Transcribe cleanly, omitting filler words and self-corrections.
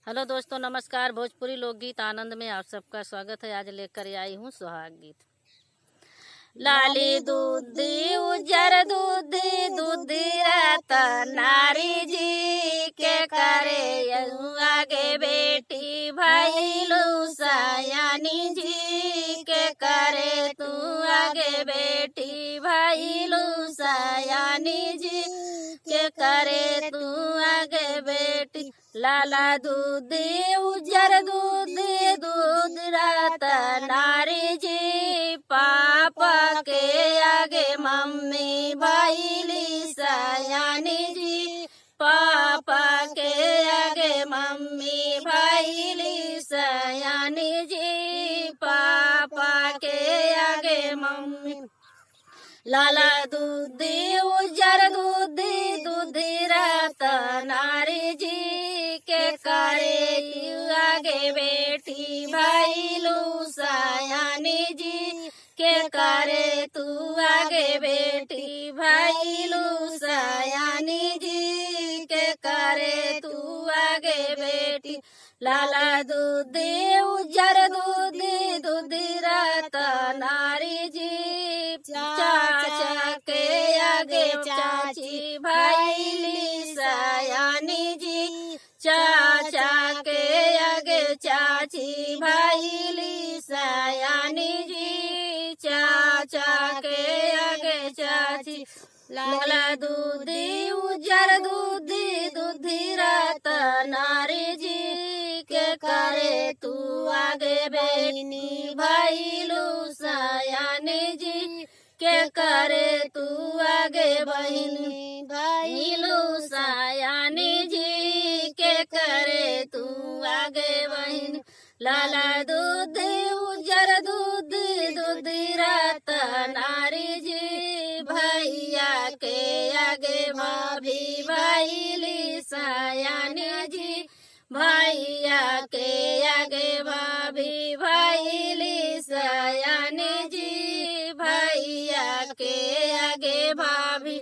Hello दोस्तों, नमस्कार। भोजपुरी लोकगीत आनंद में आप सबका स्वागत है। आज लेकर आई हूँ सुहाग गीत। लाली दूधी उजर दूधी दूधी रात नारी जी के करे आगे बेटी भाई लुसायानी जी के करे तू आगे बेटी भाई लुसायानी जी के करे तू आगे बेटी। लाला दूधी उजर दूधी दूध रात नारी जी पापा के आगे मम्मी भाई लिसायानी जी पापा के आगे मम्मी भाई लिसायानी जी पापा के आगे मम्मी। लाला दूधी उजर दूधी दूधी रात नारी जी के करे आगे बेटी भाई लुसायानी जी के करे तू आगे बेटी भाई लुसायानी जी के करे तू आगे बेटी। लाला दूधी उजर दूधी दूधी रात नारी जी चाचा के आगे चाची भाई लिसायानी जी चाचा के आगे चाची भाई लिसायानी जी चाचा के आगे चाची। लाला दूधी उजर दूधी दूधी रात नारी जी के करे तू आगे बेटी भाई लुसायानी जी के करे तू आगे बहिनी भाई लुसायानी जी के करे तू आगे बहिनी। लाला दूधी उजर दूधी दूधी रात नारी जी भैया के आगे भाभी भाई लिसायानी जी भैया के आगे भाभी भाई लिसायानी जी भैया के आगे भाभी।